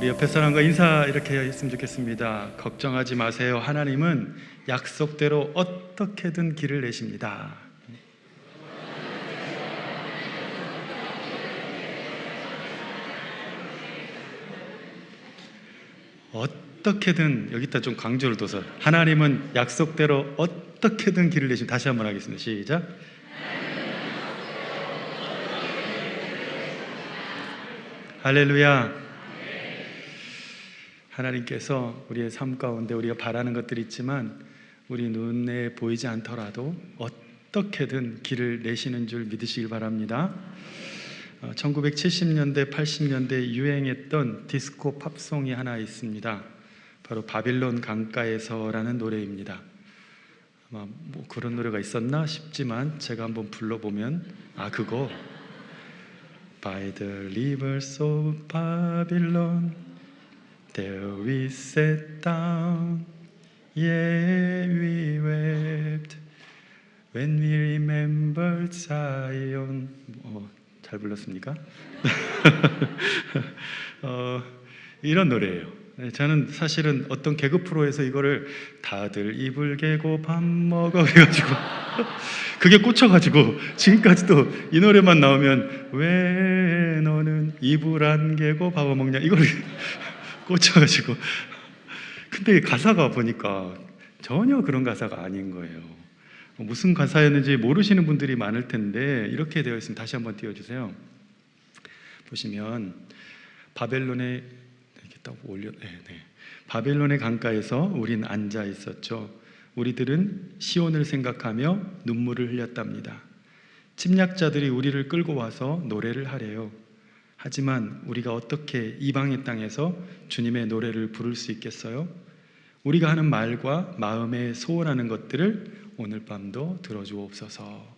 우리 옆에 사람과 인사 이렇게 했으면 좋겠습니다. 걱정하지 마세요. 하나님은 약속대로 어떻게든 길을 내십니다. 어떻게든, 여기다 좀 강조를 둬서, 하나님은 약속대로 어떻게든 길을 내십니다. 다시 한번 하겠습니다. 시작. 할렐루야. 하나님께서 우리의 삶 가운데 우리가 바라는 것들이 있지만 우리 눈에 보이지 않더라도 어떻게든 길을 내시는 줄 믿으시길 바랍니다. 1970년대, 80년대 유행했던 디스코 팝송이 하나 있습니다. 바로 바빌론 강가에서라는 노래입니다. 아마 뭐 그런 노래가 있었나 싶지만 제가 한번 불러보면 그거 By the rivers of Babylon There we sat down, yeah we wept When we remembered Zion. 잘 불렀습니까? 이런 노래예요. 저는 사실은 어떤 개그 프로에서 이거를 다들 이불 개고 밥 먹어 해가지고 그게 꽂혀가지고 지금까지도 이 노래만 나오면 왜 너는 이불 안 개고 밥 먹냐 이거를 꽂혀가지고 근데 가사가 보니까 전혀 그런 가사가 아닌 거예요. 무슨 가사였는지 모르시는 분들이 많을 텐데 이렇게 되어 있습니다. 다시 한번 띄워주세요. 보시면 바벨론의 바벨론의 강가에서 우린 앉아 있었죠. 우리들은 시온을 생각하며 눈물을 흘렸답니다. 침략자들이 우리를 끌고 와서 노래를 하래요. 하지만 우리가 어떻게 이방의 땅에서 주님의 노래를 부를 수 있겠어요? 우리가 하는 말과 마음에 소원하는 것들을 오늘 밤도 들어주옵소서.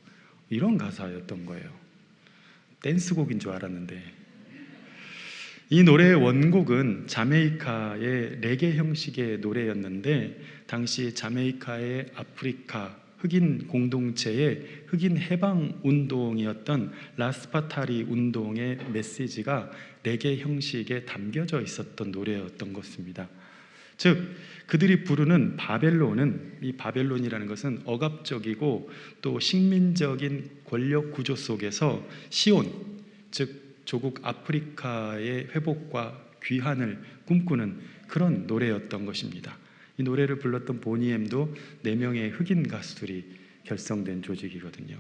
이런 가사였던 거예요. 댄스곡인 줄 알았는데 이 노래의 원곡은 자메이카의 레게 형식의 노래였는데 당시 자메이카의 아프리카 흑인 공동체의 흑인 해방 운동이었던 라스파타리 운동의 메시지가 레게 형식에 담겨져 있었던 노래였던 것입니다. 즉 그들이 부르는 바벨론은, 이 바벨론이라는 것은 억압적이고 또 식민적인 권력 구조 속에서 시온, 즉 조국 아프리카의 회복과 귀환을 꿈꾸는 그런 노래였던 것입니다. 이 노래를 불렀던 보니엠도 4명의 흑인 가수들이 결성된 조직이거든요.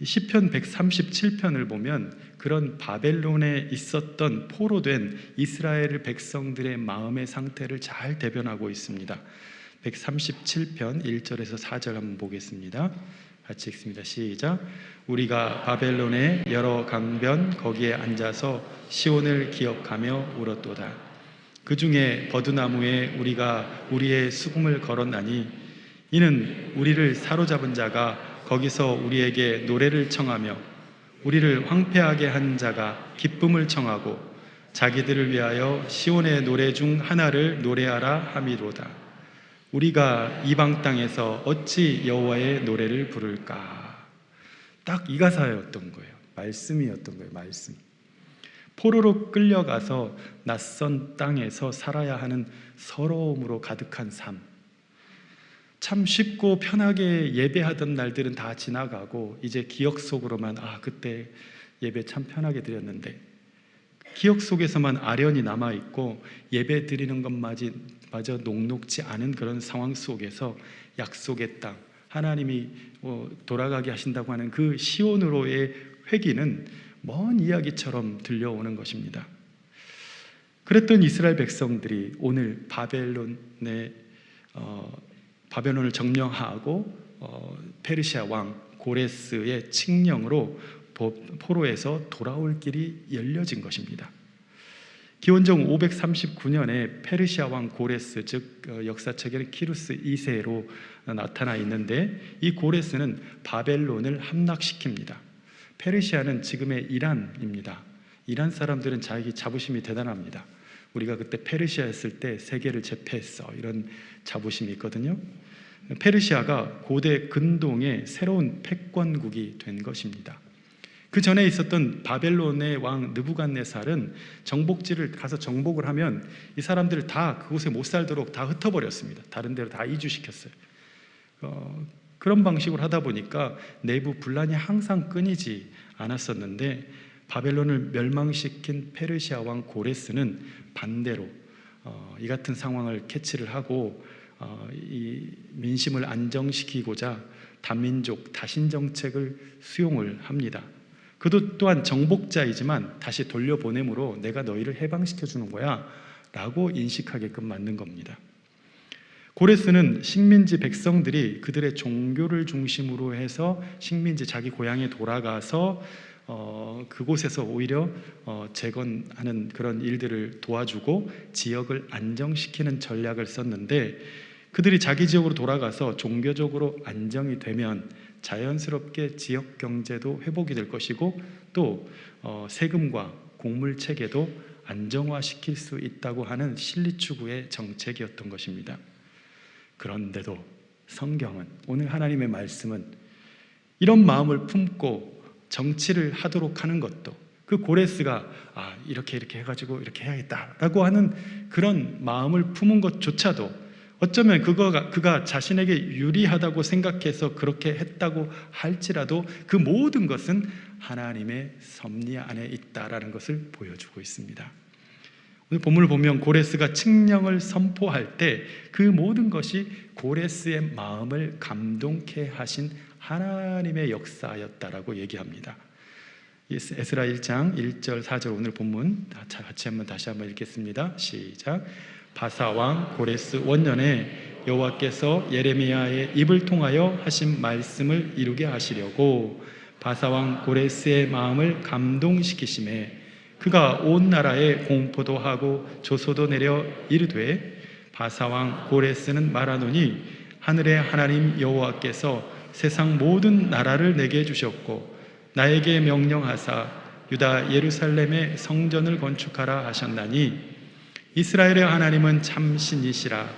이 시편 137편을 보면 그런 바벨론에 있었던 포로된 이스라엘 백성들의 마음의 상태를 잘 대변하고 있습니다. 137편 1절에서 4절 한번 보겠습니다. 같이 읽습니다. 시작. 우리가 바벨론의 여러 강변 거기에 앉아서 시온을 기억하며 울었도다. 그 중에 버드나무에 우리가 우리의 수금을 걸었나니 이는 우리를 사로잡은 자가 거기서 우리에게 노래를 청하며 우리를 황폐하게 한 자가 기쁨을 청하고 자기들을 위하여 시온의 노래 중 하나를 노래하라 함이로다. 우리가 이방 땅에서 어찌 여호와의 노래를 부를까. 딱 이 가사였던 거예요. 말씀이었던 거예요. 말씀. 포로로 끌려가서 낯선 땅에서 살아야 하는 서러움으로 가득한 삶. 참 쉽고 편하게 예배하던 날들은 다 지나가고 이제 기억 속으로만 그때 예배 참 편하게 드렸는데 기억 속에서만 아련히 남아있고 예배 드리는 것마저 녹록지 않은 그런 상황 속에서 약속의 땅, 하나님이 돌아가게 하신다고 하는 그 시온으로의 회귀는 먼 이야기처럼 들려오는 것입니다. 그랬던 이스라엘 백성들이 오늘 바벨론을 점령하고 페르시아 왕 고레스의 칙령으로 포로에서 돌아올 길이 열려진 것입니다. 기원전 539년에 페르시아 왕 고레스, 즉 역사책에는 키루스 2세로 나타나 있는데 이 고레스는 바벨론을 함락시킵니다. 페르시아는 지금의 이란입니다. 이란 사람들은 자기 자부심이 대단합니다. 우리가 그때 페르시아였을 때 세계를 제패했어, 이런 자부심이 있거든요. 페르시아가 고대 근동의 새로운 패권국이 된 것입니다. 그 전에 있었던 바벨론의 왕 느부갓네살은 정복지를 가서 정복을 하면 이 사람들을 다 그곳에 못 살도록 다 흩어버렸습니다. 다른 데로 다 이주시켰어요. 그런 방식으로 하다 보니까 내부 분란이 항상 끊이지 않았었는데, 바벨론을 멸망시킨 페르시아 왕 고레스는 반대로 이 같은 상황을 캐치를 하고 이 민심을 안정시키고자 다민족 다신 정책을 수용을 합니다. 그도 또한 정복자이지만 다시 돌려보내므로 내가 너희를 해방시켜 주는 거야 라고 인식하게끔 만든 겁니다. 고레스는 식민지 백성들이 그들의 종교를 중심으로 해서 식민지 자기 고향에 돌아가서 그곳에서 오히려 재건하는 그런 일들을 도와주고 지역을 안정시키는 전략을 썼는데, 그들이 자기 지역으로 돌아가서 종교적으로 안정이 되면 자연스럽게 지역 경제도 회복이 될 것이고, 또 세금과 곡물 체계도 안정화시킬 수 있다고 하는 실리 추구의 정책이었던 것입니다. 그런데도 성경은, 오늘 하나님의 말씀은 이런 마음을 품고 정치를 하도록 하는 것도, 그 고레스가 이렇게 해가지고 이렇게 해야겠다라고 하는 그런 마음을 품은 것조차도 어쩌면 그가 자신에게 유리하다고 생각해서 그렇게 했다고 할지라도 그 모든 것은 하나님의 섭리 안에 있다라는 것을 보여주고 있습니다. 오늘 본문을 보면 고레스가 칙령을 선포할 때 그 모든 것이 고레스의 마음을 감동케 하신 하나님의 역사였다라고 얘기합니다. 에스라 1장 1절 4절 오늘 본문 같이 다시 한번 읽겠습니다. 시작. 바사왕 고레스 원년에 여호와께서 예레미야의 입을 통하여 하신 말씀을 이루게 하시려고 바사왕 고레스의 마음을 감동시키심에 그가 온 나라에 공포도 하고 조소도 내려 이르되, 바사왕 고레스는 말하노니 하늘의 하나님 여호와께서 세상 모든 나라를 내게 주셨고 나에게 명령하사 유다 예루살렘에 성전을 건축하라 하셨나니, 이스라엘의 하나님은 참 신이시라.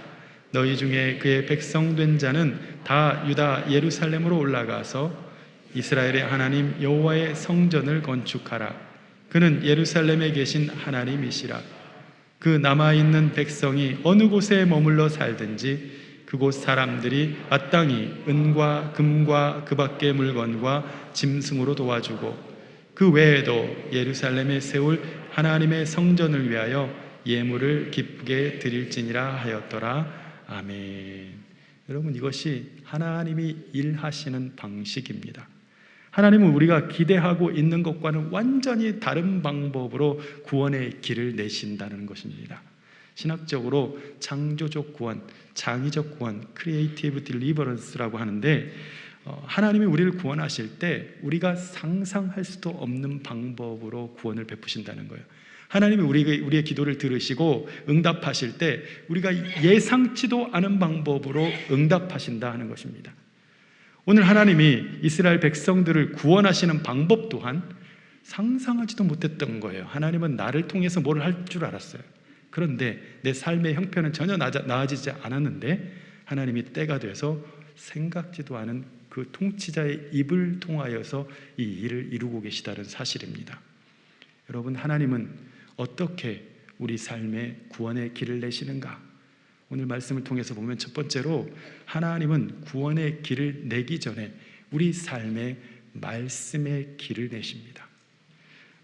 너희 중에 그의 백성 된 자는 다 유다 예루살렘으로 올라가서 이스라엘의 하나님 여호와의 성전을 건축하라. 그는 예루살렘에 계신 하나님이시라. 그 남아있는 백성이 어느 곳에 머물러 살든지 그곳 사람들이 마땅히 은과 금과 그 밖의 물건과 짐승으로 도와주고, 그 외에도 예루살렘에 세울 하나님의 성전을 위하여 예물을 기쁘게 드릴지니라 하였더라. 아멘. 여러분, 이것이 하나님이 일하시는 방식입니다. 하나님은 우리가 기대하고 있는 것과는 완전히 다른 방법으로 구원의 길을 내신다는 것입니다. 신학적으로 창조적 구원, 창의적 구원, 크리에이티브 딜리버런스라고 하는데, 하나님이 우리를 구원하실 때 우리가 상상할 수도 없는 방법으로 구원을 베푸신다는 거예요. 하나님이 우리의 기도를 들으시고 응답하실 때 우리가 예상치도 않은 방법으로 응답하신다 하는 것입니다. 오늘 하나님이 이스라엘 백성들을 구원하시는 방법 또한 상상하지도 못했던 거예요. 하나님은 나를 통해서 뭘 할 줄 알았어요. 그런데 내 삶의 형편은 전혀 나아지지 않았는데 하나님이 때가 돼서 생각지도 않은 그 통치자의 입을 통하여서 이 일을 이루고 계시다는 사실입니다. 여러분, 하나님은 어떻게 우리 삶의 구원의 길을 내시는가? 오늘 말씀을 통해서 보면 첫 번째로 하나님은 구원의 길을 내기 전에 우리 삶의 말씀의 길을 내십니다.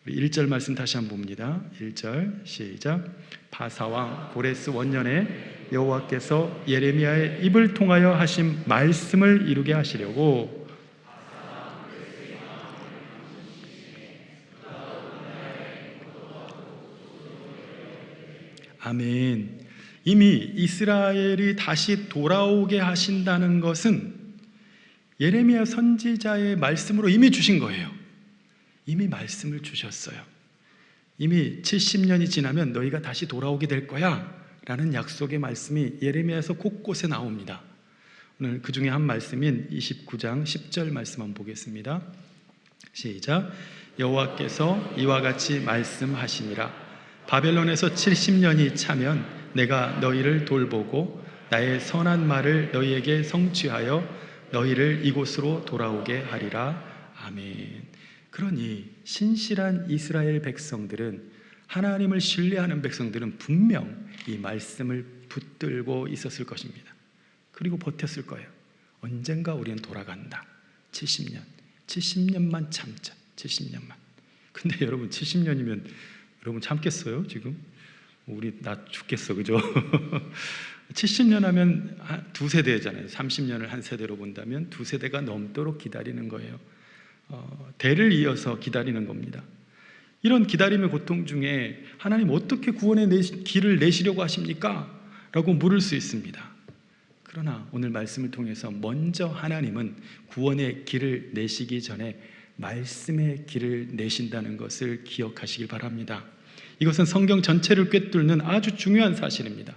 우리 1절 말씀 다시 한번 봅니다. 1절 시작. 바사왕 고레스 원년에 여호와께서 예레미야의 입을 통하여 하신 말씀을 이루게 하시려고. 아멘. 이미 이스라엘이 다시 돌아오게 하신다는 것은 예레미야 선지자의 말씀으로 이미 주신 거예요. 이미 말씀을 주셨어요. 이미 70년이 지나면 너희가 다시 돌아오게 될 거야 라는 약속의 말씀이 예레미야에서 곳곳에 나옵니다. 오늘 그 중에 한 말씀인 29장 10절 말씀 한번 보겠습니다. 시작. 여호와께서 이와 같이 말씀하시니라. 바벨론에서 70년이 차면 내가 너희를 돌보고 나의 선한 말을 너희에게 성취하여 너희를 이곳으로 돌아오게 하리라. 아멘. 그러니 신실한 이스라엘 백성들은, 하나님을 신뢰하는 백성들은 분명 이 말씀을 붙들고 있었을 것입니다. 그리고 버텼을 거예요. 언젠가 우리는 돌아간다. 70년만 참자. 70년만. 근데 여러분 70년이면 여러분 참겠어요? 지금 우리 나 죽겠어, 그죠? 70년 하면 두 세대잖아요. 30년을 한 세대로 본다면 두 세대가 넘도록 기다리는 거예요. 대를 이어서 기다리는 겁니다. 이런 기다림의 고통 중에 하나님 어떻게 구원의 길을 내시려고 하십니까? 라고 물을 수 있습니다. 그러나 오늘 말씀을 통해서 먼저 하나님은 구원의 길을 내시기 전에 말씀의 길을 내신다는 것을 기억하시길 바랍니다. 이것은 성경 전체를 꿰뚫는 아주 중요한 사실입니다.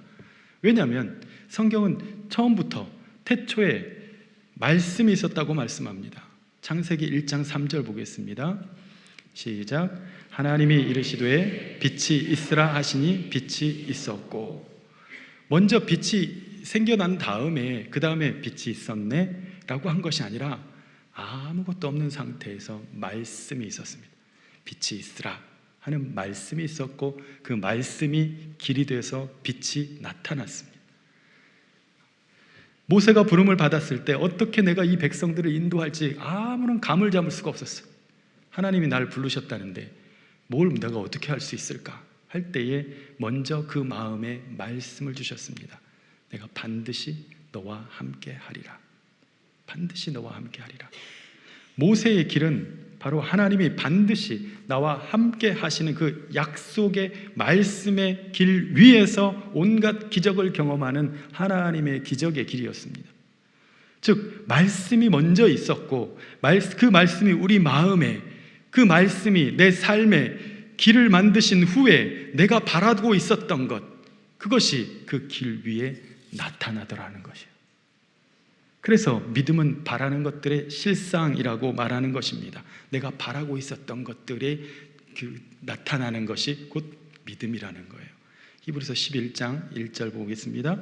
왜냐하면 성경은 처음부터 태초에 말씀이 있었다고 말씀합니다. 창세기 1장 3절 보겠습니다. 시작. 하나님이 이르시되 빛이 있으라 하시니 빛이 있었고. 먼저 빛이 생겨난 다음에 그 다음에 빛이 있었네 라고 한 것이 아니라 아무것도 없는 상태에서 말씀이 있었습니다. 빛이 있으라 하는 말씀이 있었고 그 말씀이 길이 돼서 빛이 나타났습니다. 모세가 부름을 받았을 때 어떻게 내가 이 백성들을 인도할지 아무런 감을 잡을 수가 없었어요. 하나님이 나를 부르셨다는데 뭘 내가 어떻게 할 수 있을까 할 때에 먼저 그 마음에 말씀을 주셨습니다. 내가 반드시 너와 함께 하리라. 반드시 너와 함께 하리라. 모세의 길은 바로 하나님이 반드시 나와 함께 하시는 그 약속의 말씀의 길 위에서 온갖 기적을 경험하는 하나님의 기적의 길이었습니다. 즉 말씀이 먼저 있었고 그 말씀이 우리 마음에, 그 말씀이 내 삶에 길을 만드신 후에 내가 바라고 있었던 것, 그것이 그 길 위에 나타나더라는 것이에요. 그래서 믿음은 바라는 것들의 실상이라고 말하는 것입니다. 내가 바라고 있었던 것들이 나타나는 것이 곧 믿음이라는 거예요. 히브리서 11장 1절 보겠습니다.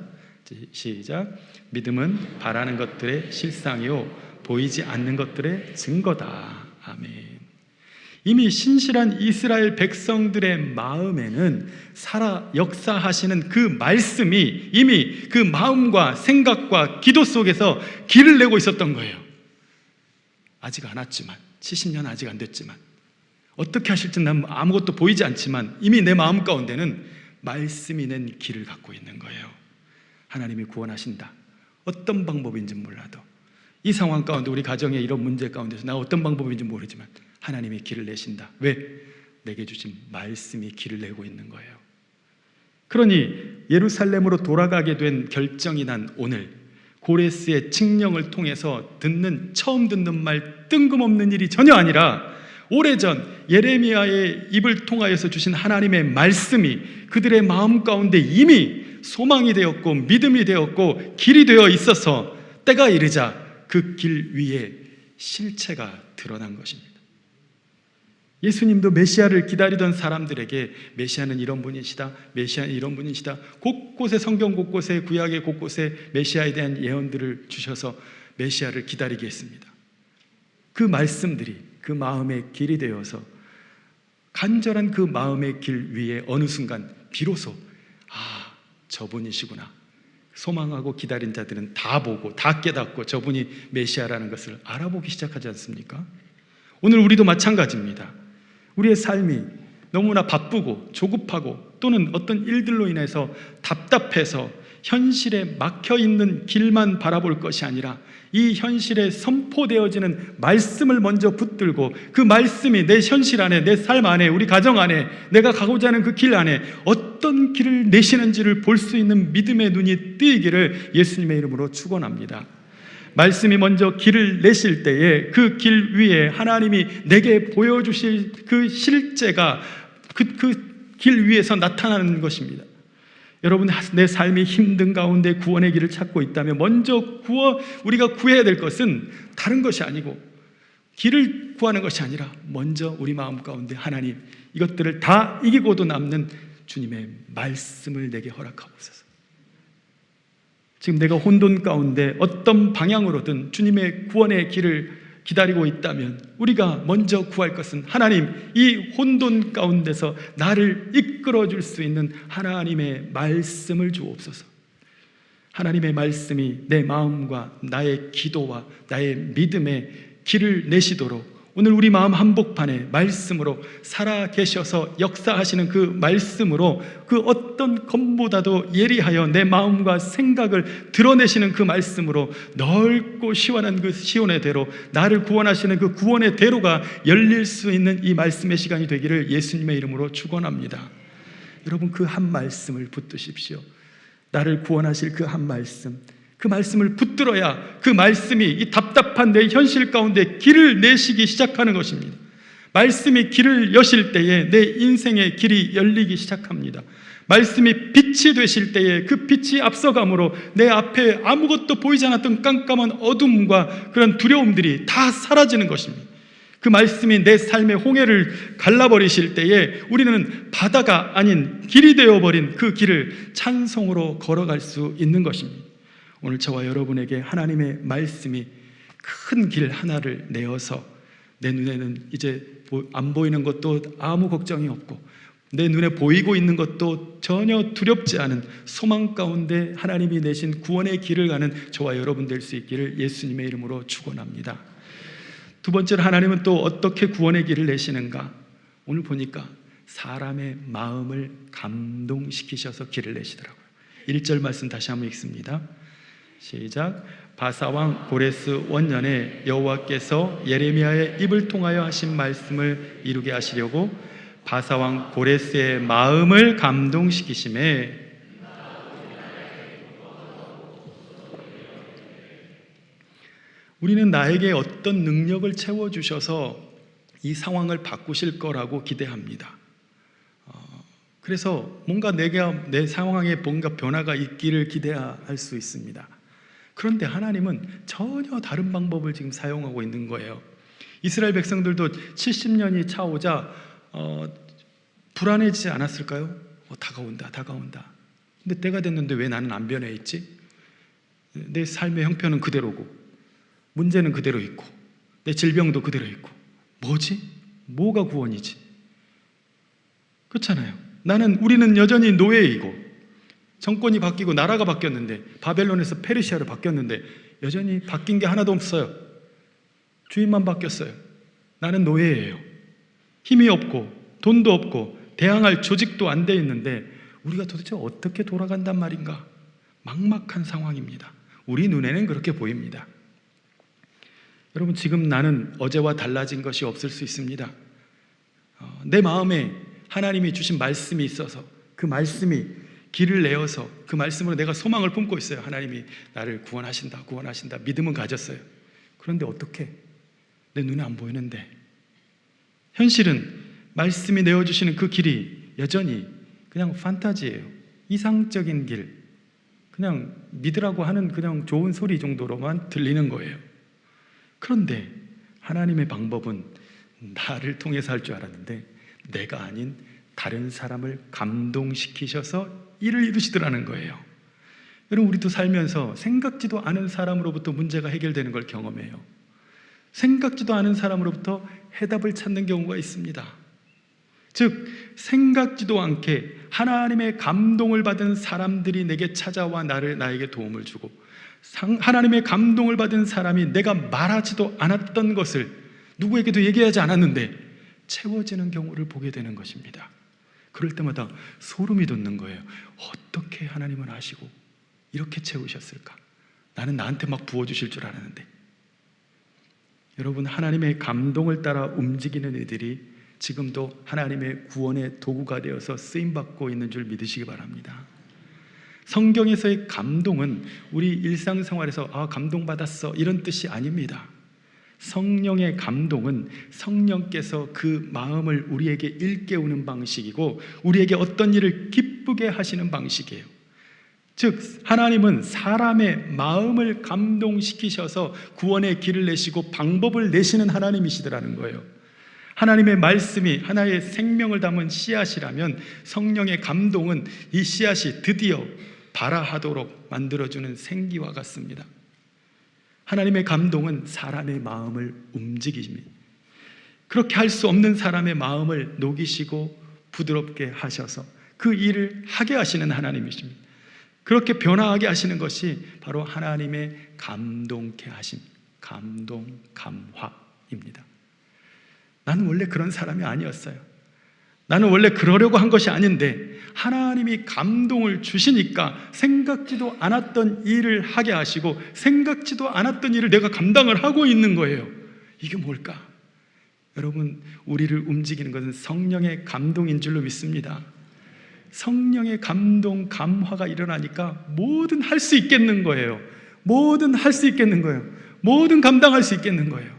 시작. 믿음은 바라는 것들의 실상이요 보이지 않는 것들의 증거다. 아멘. 이미 신실한 이스라엘 백성들의 마음에는 살아 역사하시는 그 말씀이 이미 그 마음과 생각과 기도 속에서 길을 내고 있었던 거예요. 아직 안 왔지만, 70년 아직 안 됐지만, 어떻게 하실지 난 아무것도 보이지 않지만 이미 내 마음 가운데는 말씀이 낸 길을 갖고 있는 거예요. 하나님이 구원하신다. 어떤 방법인지 몰라도 이 상황 가운데, 우리 가정의 이런 문제 가운데서 나 어떤 방법인지 모르지만 하나님이 길을 내신다. 왜? 내게 주신 말씀이 길을 내고 있는 거예요. 그러니 예루살렘으로 돌아가게 된 결정이 난 오늘, 고레스의 칙령을 통해서 처음 듣는 말, 뜬금없는 일이 전혀 아니라 오래전 예레미야의 입을 통하여서 주신 하나님의 말씀이 그들의 마음 가운데 이미 소망이 되었고 믿음이 되었고 길이 되어 있어서 때가 이르자 그 길 위에 실체가 드러난 것입니다. 예수님도 메시아를 기다리던 사람들에게 메시아는 이런 분이시다, 메시아는 이런 분이시다, 곳곳에 성경 곳곳에 구약의 곳곳에 메시아에 대한 예언들을 주셔서 메시아를 기다리게 했습니다. 그 말씀들이 그 마음의 길이 되어서 간절한 그 마음의 길 위에 어느 순간 비로소 저분이시구나, 소망하고 기다린 자들은 다 보고 다 깨닫고 저분이 메시아라는 것을 알아보기 시작하지 않습니까? 오늘 우리도 마찬가지입니다. 우리의 삶이 너무나 바쁘고 조급하고 또는 어떤 일들로 인해서 답답해서 현실에 막혀있는 길만 바라볼 것이 아니라 이 현실에 선포되어지는 말씀을 먼저 붙들고 그 말씀이 내 현실 안에, 내 삶 안에, 우리 가정 안에, 내가 가고자 하는 그 길 안에 어떤 길을 내시는지를 볼 수 있는 믿음의 눈이 뜨이기를 예수님의 이름으로 축원합니다. 말씀이 먼저 길을 내실 때에 그 길 위에 하나님이 내게 보여주실 그 실제가 그 길 위에서 나타나는 것입니다. 여러분, 내 삶이 힘든 가운데 구원의 길을 찾고 있다면 먼저 우리가 구해야 될 것은 다른 것이 아니고, 길을 구하는 것이 아니라 먼저 우리 마음 가운데 하나님, 이것들을 다 이기고도 남는 주님의 말씀을 내게 허락하옵소서. 지금 내가 혼돈 가운데 어떤 방향으로든 주님의 구원의 길을 기다리고 있다면 우리가 먼저 구할 것은 하나님, 이 혼돈 가운데서 나를 이끌어 줄 수 있는 하나님의 말씀을 주옵소서. 하나님의 말씀이 내 마음과 나의 기도와 나의 믿음의 길을 내시도록 오늘 우리 마음 한복판에 말씀으로 살아 계셔서 역사하시는 그 말씀으로 그 어떤 것보다도 예리하여 내 마음과 생각을 드러내시는 그 말씀으로 넓고 시원한 그 시온의 대로, 나를 구원하시는 그 구원의 대로가 열릴 수 있는 이 말씀의 시간이 되기를 예수님의 이름으로 축원합니다. 여러분, 그 한 말씀을 붙드십시오. 나를 구원하실 그 한 말씀, 그 말씀을 붙들어야 그 말씀이 이 답답한 내 현실 가운데 길을 내시기 시작하는 것입니다. 말씀이 길을 여실 때에 내 인생의 길이 열리기 시작합니다. 말씀이 빛이 되실 때에 그 빛이 앞서감으로 내 앞에 아무것도 보이지 않았던 깜깜한 어둠과 그런 두려움들이 다 사라지는 것입니다. 그 말씀이 내 삶의 홍해를 갈라버리실 때에 우리는 바다가 아닌 길이 되어버린 그 길을 찬송으로 걸어갈 수 있는 것입니다. 오늘 저와 여러분에게 하나님의 말씀이 큰 길 하나를 내어서 내 눈에는 이제 안 보이는 것도 아무 걱정이 없고 내 눈에 보이고 있는 것도 전혀 두렵지 않은 소망 가운데 하나님이 내신 구원의 길을 가는 저와 여러분 될 수 있기를 예수님의 이름으로 축원합니다. 두 번째로 하나님은 또 어떻게 구원의 길을 내시는가? 오늘 보니까 사람의 마음을 감동시키셔서 길을 내시더라고요. 1절 말씀 다시 한번 읽습니다. 시작. 바사왕 고레스 원년에 여호와께서 예레미야의 입을 통하여 하신 말씀을 이루게 하시려고 바사왕 고레스의 마음을 감동시키심에 우리는 나에게 어떤 능력을 채워주셔서 이 상황을 바꾸실 거라고 기대합니다. 그래서 뭔가 내 상황에 뭔가 변화가 있기를 기대할 수 있습니다. 그런데 하나님은 전혀 다른 방법을 지금 사용하고 있는 거예요. 이스라엘 백성들도 70년이 차오자 불안해지지 않았을까요? 다가온다. 근데 때가 됐는데 왜 나는 안 변해 있지? 내 삶의 형편은 그대로고 문제는 그대로 있고 내 질병도 그대로 있고 뭐지? 뭐가 구원이지? 그렇잖아요. 우리는 여전히 노예이고 정권이 바뀌고 나라가 바뀌었는데 바벨론에서 페르시아로 바뀌었는데 여전히 바뀐 게 하나도 없어요. 주인만 바뀌었어요. 나는 노예예요. 힘이 없고 돈도 없고 대항할 조직도 안 돼 있는데 우리가 도대체 어떻게 돌아간단 말인가? 막막한 상황입니다. 우리 눈에는 그렇게 보입니다. 여러분, 지금 나는 어제와 달라진 것이 없을 수 있습니다. 내 마음에 하나님이 주신 말씀이 있어서 그 말씀이 길을 내어서 그 말씀으로 내가 소망을 품고 있어요. 하나님이 나를 구원하신다. 믿음은 가졌어요. 그런데 어떻게? 내 눈에 안 보이는데. 현실은 말씀이 내어주시는 그 길이 여전히 그냥 판타지예요. 이상적인 길, 그냥 믿으라고 하는 그냥 좋은 소리 정도로만 들리는 거예요. 그런데 하나님의 방법은 나를 통해서 할 줄 알았는데 내가 아닌 다른 사람을 감동시키셔서 일을 이루시더라는 거예요. 여러분, 우리도 살면서 생각지도 않은 사람으로부터 문제가 해결되는 걸 경험해요. 생각지도 않은 사람으로부터 해답을 찾는 경우가 있습니다. 즉, 생각지도 않게 하나님의 감동을 받은 사람들이 내게 찾아와 나에게 도움을 주고 하나님의 감동을 받은 사람이 내가 말하지도 않았던 것을 누구에게도 얘기하지 않았는데 채워지는 경우를 보게 되는 것입니다. 그럴 때마다 소름이 돋는 거예요. 어떻게 하나님은 아시고 이렇게 채우셨을까? 나는 나한테 막 부어주실 줄 알았는데. 여러분, 하나님의 감동을 따라 움직이는 이들이 지금도 하나님의 구원의 도구가 되어서 쓰임받고 있는 줄 믿으시기 바랍니다. 성경에서의 감동은 우리 일상생활에서 감동받았어 이런 뜻이 아닙니다. 성령의 감동은 성령께서 그 마음을 우리에게 일깨우는 방식이고 우리에게 어떤 일을 기쁘게 하시는 방식이에요. 즉, 하나님은 사람의 마음을 감동시키셔서 구원의 길을 내시고 방법을 내시는 하나님이시더라는 거예요. 하나님의 말씀이 하나의 생명을 담은 씨앗이라면 성령의 감동은 이 씨앗이 드디어 발아하도록 만들어주는 생기와 같습니다. 하나님의 감동은 사람의 마음을 움직이십니다. 그렇게 할 수 없는 사람의 마음을 녹이시고 부드럽게 하셔서 그 일을 하게 하시는 하나님이십니다. 그렇게 변화하게 하시는 것이 바로 하나님의 감동케 하심, 감동, 감화입니다. 나는 원래 그런 사람이 아니었어요. 나는 원래 그러려고 한 것이 아닌데 하나님이 감동을 주시니까 생각지도 않았던 일을 하게 하시고 생각지도 않았던 일을 내가 감당을 하고 있는 거예요. 이게 뭘까? 여러분, 우리를 움직이는 것은 성령의 감동인 줄로 믿습니다. 성령의 감동, 감화가 일어나니까 뭐든 할 수 있겠는 거예요. 뭐든 할 수 있겠는 거예요. 뭐든 감당할 수 있겠는 거예요.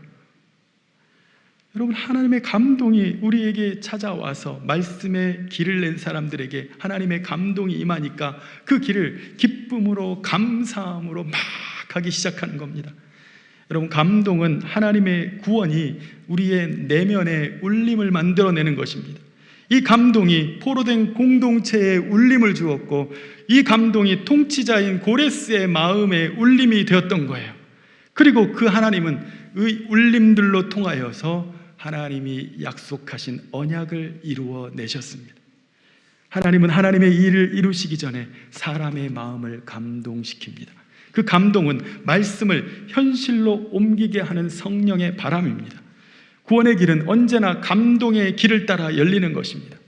여러분, 하나님의 감동이 우리에게 찾아와서 말씀의 길을 낸 사람들에게 하나님의 감동이 임하니까 그 길을 기쁨으로 감사함으로 막 하기 시작하는 겁니다. 여러분, 감동은 하나님의 구원이 우리의 내면에 울림을 만들어내는 것입니다. 이 감동이 포로된 공동체에 울림을 주었고 이 감동이 통치자인 고레스의 마음에 울림이 되었던 거예요. 그리고 그 하나님은 의 울림들로 통하여서 하나님이 약속하신 언약을 이루어 내셨습니다. 하나님은 하나님의 일을 이루시기 전에 사람의 마음을 감동시킵니다. 그 감동은 말씀을 현실로 옮기게 하는 성령의 바람입니다. 구원의 길은 언제나 감동의 길을 따라 열리는 것입니다.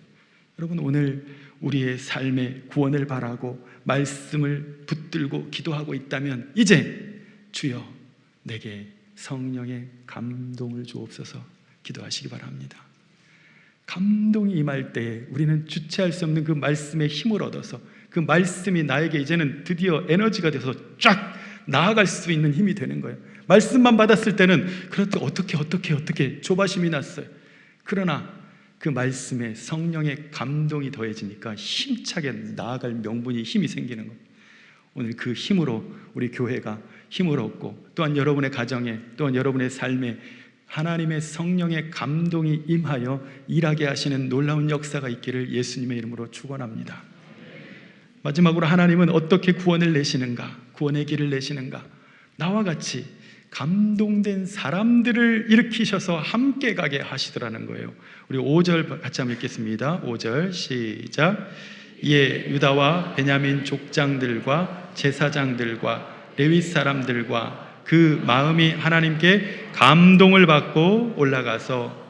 여러분, 오늘 우리의 삶에 구원을 바라고 말씀을 붙들고 기도하고 있다면 이제 주여 내게 성령의 감동을 주옵소서 기도하시기 바랍니다. 감동이 임할 때 우리는 주체할 수 없는 그 말씀의 힘을 얻어서 그 말씀이 나에게 이제는 드디어 에너지가 돼서 쫙 나아갈 수 있는 힘이 되는 거예요. 말씀만 받았을 때는 그렇게 어떻게 조바심이 났어요. 그러나 그 말씀에 성령의 감동이 더해지니까 힘차게 나아갈 명분이 힘이 생기는 겁니다. 오늘 그 힘으로 우리 교회가 힘을 얻고 또한 여러분의 가정에 또한 여러분의 삶에 하나님의 성령의 감동이 임하여 일하게 하시는 놀라운 역사가 있기를 예수님의 이름으로 축원합니다. 마지막으로 하나님은 어떻게 구원을 내시는가? 구원의 길을 내시는가? 나와 같이 감동된 사람들을 일으키셔서 함께 가게 하시더라는 거예요. 우리 5절 같이 한번 읽겠습니다. 5절 시작. 이에 유다와 베냐민 족장들과 제사장들과 레위 사람들과 그 마음이 하나님께 감동을 받고 올라가서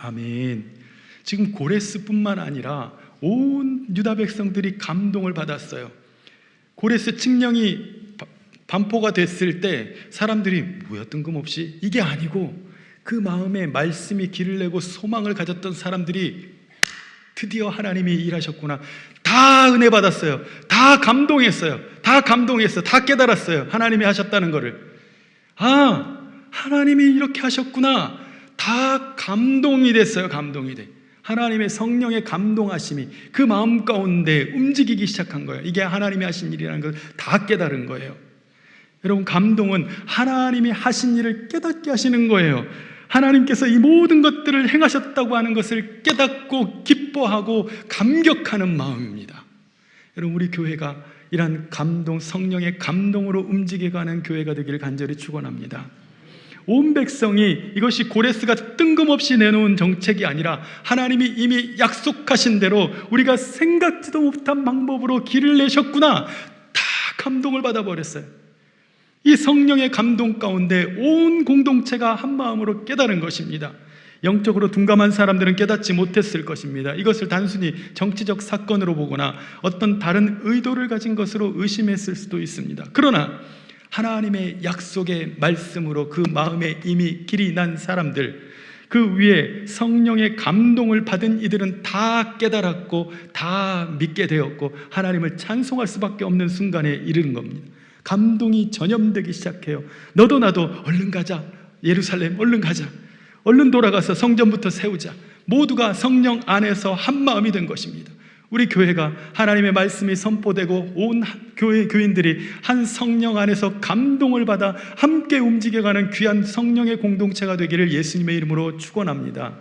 아멘. 지금 고레스뿐만 아니라 온 유다 백성들이 감동을 받았어요. 고레스 칙령이 반포가 됐을 때 사람들이 뭐야 뜬금없이 이게 아니고 그 마음에 말씀이 길을 내고 소망을 가졌던 사람들이 드디어 하나님이 일하셨구나. 다 은혜 받았어요. 다 감동했어요. 다 감동했어요. 다 깨달았어요. 하나님이 하셨다는 것을. 아, 하나님이 이렇게 하셨구나. 다 감동이 됐어요. 감동이 돼. 하나님의 성령의 감동하심이 그 마음 가운데 움직이기 시작한 거예요. 이게 하나님이 하신 일이라는 걸 다 깨달은 거예요. 여러분, 감동은 하나님이 하신 일을 깨닫게 하시는 거예요. 하나님께서 이 모든 것들을 행하셨다고 하는 것을 깨닫고 기뻐하고 감격하는 마음입니다. 여러분, 우리 교회가 이러한 감동, 성령의 감동으로 움직여가는 교회가 되기를 간절히 축원합니다. 온 백성이 이것이 고레스가 뜬금없이 내놓은 정책이 아니라 하나님이 이미 약속하신 대로 우리가 생각지도 못한 방법으로 길을 내셨구나. 다 감동을 받아버렸어요. 이 성령의 감동 가운데 온 공동체가 한 마음으로 깨달은 것입니다. 영적으로 둔감한 사람들은 깨닫지 못했을 것입니다. 이것을 단순히 정치적 사건으로 보거나 어떤 다른 의도를 가진 것으로 의심했을 수도 있습니다. 그러나 하나님의 약속의 말씀으로 그 마음에 이미 길이 난 사람들, 그 위에 성령의 감동을 받은 이들은 다 깨달았고 다 믿게 되었고 하나님을 찬송할 수밖에 없는 순간에 이르는 겁니다. 감동이 전염되기 시작해요. 너도 나도 얼른 가자. 예루살렘 얼른 가자. 얼른 돌아가서 성전부터 세우자. 모두가 성령 안에서 한 마음이 된 것입니다. 우리 교회가 하나님의 말씀이 선포되고 온 교회 교인들이 한 성령 안에서 감동을 받아 함께 움직여가는 귀한 성령의 공동체가 되기를 예수님의 이름으로 축원합니다.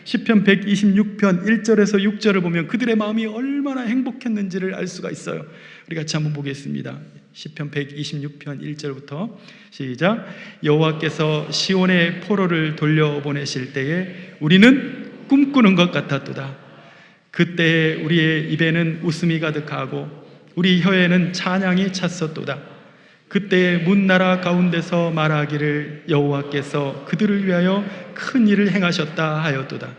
시편 126편 1절에서 6절을 보면 그들의 마음이 얼마나 행복했는지를 알 수가 있어요. 우리 같이 한번 보겠습니다. 시편 126편 1절부터 시작. 여호와께서 시온의 포로를 돌려보내실 때에 우리는 꿈꾸는 것 같았도다. 그때 우리의 입에는 웃음이 가득하고 우리 혀에는 찬양이 찼었도다. 그때 문나라 가운데서 말하기를 여호와께서 그들을 위하여 큰 일을 행하셨다 하였도다.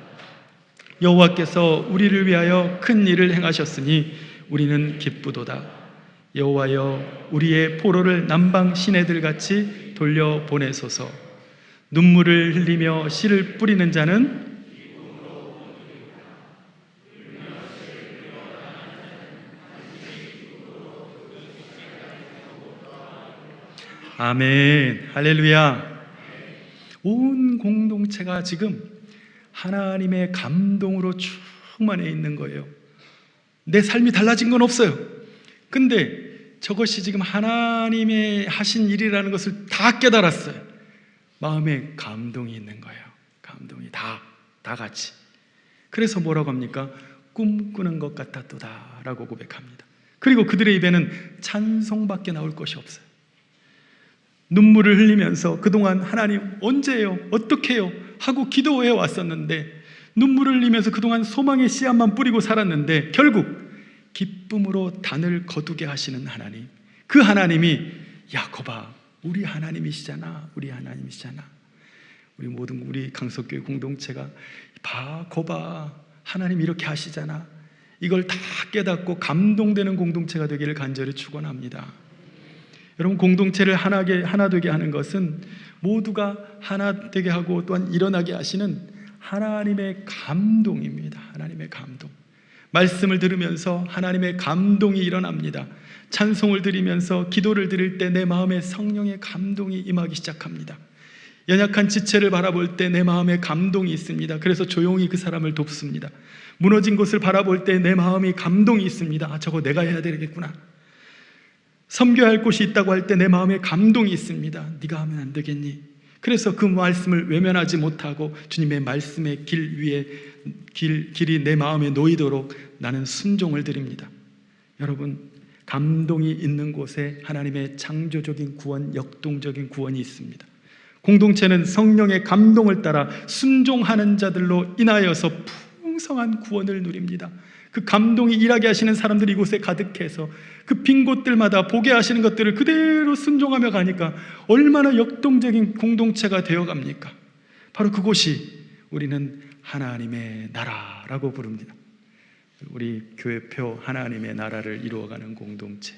여호와께서 우리를 위하여 큰 일을 행하셨으니 우리는 기쁘도다. 여호와여 우리의 포로를 남방 시내들같이 돌려보내소서. 눈물을 흘리며 씨를 뿌리는 자는 아멘, 할렐루야. 온 공동체가 지금 하나님의 감동으로 충만해 있는 거예요. 내 삶이 달라진 건 없어요. 근데 저것이 지금 하나님의 하신 일이라는 것을 다 깨달았어요. 마음에 감동이 있는 거예요. 감동이 다 같이. 그래서 뭐라고 합니까? 꿈꾸는 것 같았도다 라고 고백합니다. 그리고 그들의 입에는 찬송밖에 나올 것이 없어요. 눈물을 흘리면서 그동안 하나님 언제요? 어떻게 해요? 하고 기도해 왔었는데, 눈물을 흘리면서 그동안 소망의 씨앗만 뿌리고 살았는데 결국 기쁨으로 단을 거두게 하시는 하나님, 그 하나님이 야곱아 우리 하나님이시잖아. 우리 하나님이시잖아. 우리 모든 우리 강석교회 공동체가 거봐 하나님 이렇게 하시잖아. 이걸 다 깨닫고 감동되는 공동체가 되기를 간절히 축원합니다. 여러분, 공동체를 하나 되게 하는 것은 모두가 하나 되게 하고 또한 일어나게 하시는 하나님의 감동입니다. 하나님의 감동. 말씀을 들으면서 하나님의 감동이 일어납니다. 찬송을 드리면서 기도를 드릴 때 내 마음에 성령의 감동이 임하기 시작합니다. 연약한 지체를 바라볼 때 내 마음에 감동이 있습니다. 그래서 조용히 그 사람을 돕습니다. 무너진 곳을 바라볼 때 내 마음이 감동이 있습니다. 아, 저거 내가 해야 되겠구나. 섬겨야 할 곳이 있다고 할 때 내 마음에 감동이 있습니다. 네가 하면 안 되겠니? 그래서 그 말씀을 외면하지 못하고 주님의 말씀의 길 위에 길이 내 마음에 놓이도록 나는 순종을 드립니다. 여러분, 감동이 있는 곳에 하나님의 창조적인 구원, 역동적인 구원이 있습니다. 공동체는 성령의 감동을 따라 순종하는 자들로 인하여서 풍성한 구원을 누립니다. 그 감동이 일하게 하시는 사람들이 이곳에 가득해서 그 빈 곳들마다 보게 하시는 것들을 그대로 순종하며 가니까 얼마나 역동적인 공동체가 되어갑니까? 바로 그곳이 우리는 하나님의 나라라고 부릅니다. 우리 교회표 하나님의 나라를 이루어가는 공동체,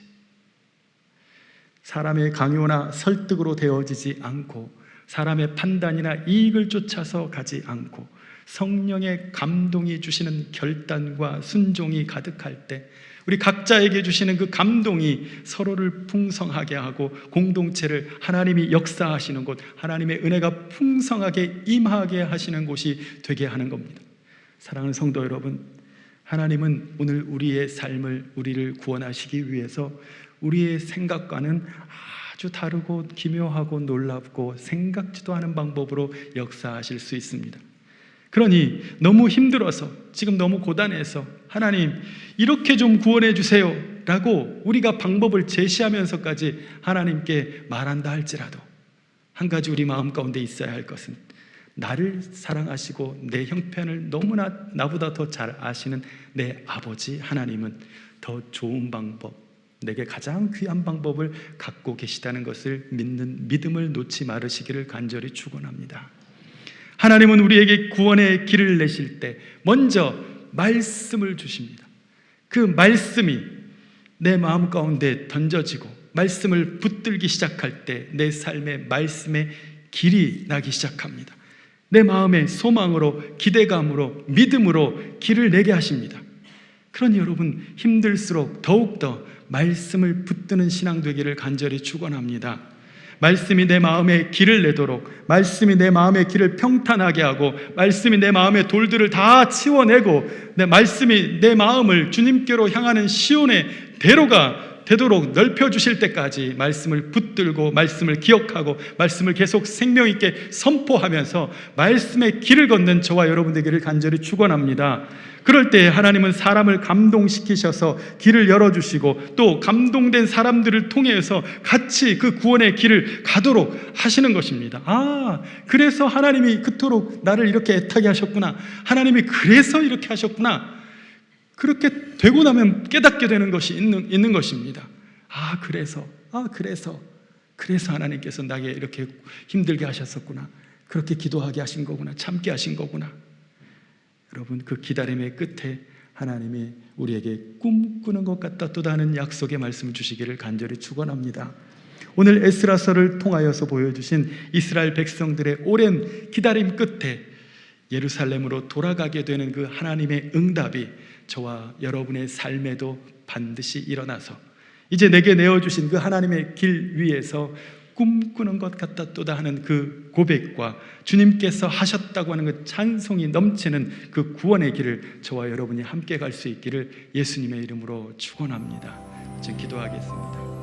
사람의 강요나 설득으로 되어지지 않고 사람의 판단이나 이익을 쫓아서 가지 않고 성령의 감동이 주시는 결단과 순종이 가득할 때 우리 각자에게 주시는 그 감동이 서로를 풍성하게 하고 공동체를 하나님이 역사하시는 곳, 하나님의 은혜가 풍성하게 임하게 하시는 곳이 되게 하는 겁니다. 사랑하는 성도 여러분, 하나님은 오늘 우리의 삶을, 우리를 구원하시기 위해서 우리의 생각과는 아주 다르고 기묘하고 놀랍고 생각지도 않은 방법으로 역사하실 수 있습니다. 그러니 너무 힘들어서, 지금 너무 고단해서 하나님 이렇게 좀 구원해 주세요 라고 우리가 방법을 제시하면서까지 하나님께 말한다 할지라도 한 가지 우리 마음 가운데 있어야 할 것은, 나를 사랑하시고 내 형편을 너무나 나보다 더 잘 아시는 내 아버지 하나님은 더 좋은 방법, 내게 가장 귀한 방법을 갖고 계시다는 것을 믿는 믿음을 놓지 말으시기를 간절히 축원합니다. 하나님은 우리에게 구원의 길을 내실 때 먼저 말씀을 주십니다. 그 말씀이 내 마음 가운데 던져지고 말씀을 붙들기 시작할 때 내 삶에 말씀의 길이 나기 시작합니다. 내 마음의 소망으로, 기대감으로, 믿음으로 길을 내게 하십니다. 그러니 여러분, 힘들수록 더욱더 말씀을 붙드는 신앙 되기를 간절히 축원합니다. 말씀이 내 마음에 길을 내도록, 말씀이 내 마음의 길을 평탄하게 하고, 말씀이 내 마음의 돌들을 다 치워내고, 말씀이 내 마음을 주님께로 향하는 시온의 대로가 되도록 넓혀주실 때까지 말씀을 붙들고 말씀을 기억하고 말씀을 계속 생명 있게 선포하면서 말씀의 길을 걷는 저와 여러분 되기를 간절히 축원합니다. 그럴 때 하나님은 사람을 감동시키셔서 길을 열어주시고 또 감동된 사람들을 통해서 같이 그 구원의 길을 가도록 하시는 것입니다. 그래서 하나님이 그토록 나를 이렇게 애타게 하셨구나. 하나님이 그래서 이렇게 하셨구나. 그렇게 되고 나면 깨닫게 되는 것이 있는 것입니다. 그래서 하나님께서 나에게 이렇게 힘들게 하셨었구나. 그렇게 기도하게 하신 거구나. 참게 하신 거구나. 여러분, 그 기다림의 끝에 하나님이 우리에게 꿈꾸는 것 같다 또다 하는 약속의 말씀을 주시기를 간절히 축원합니다. 오늘 에스라서를 통하여서 보여주신 이스라엘 백성들의 오랜 기다림 끝에 예루살렘으로 돌아가게 되는 그 하나님의 응답이 저와 여러분의 삶에도 반드시 일어나서 이제 내게 내어주신 그 하나님의 길 위에서 꿈꾸는 것 같다 또다 하는 그 고백과 주님께서 하셨다고 하는 그 찬송이 넘치는 그 구원의 길을 저와 여러분이 함께 갈 수 있기를 예수님의 이름으로 축원합니다. 지금 기도하겠습니다.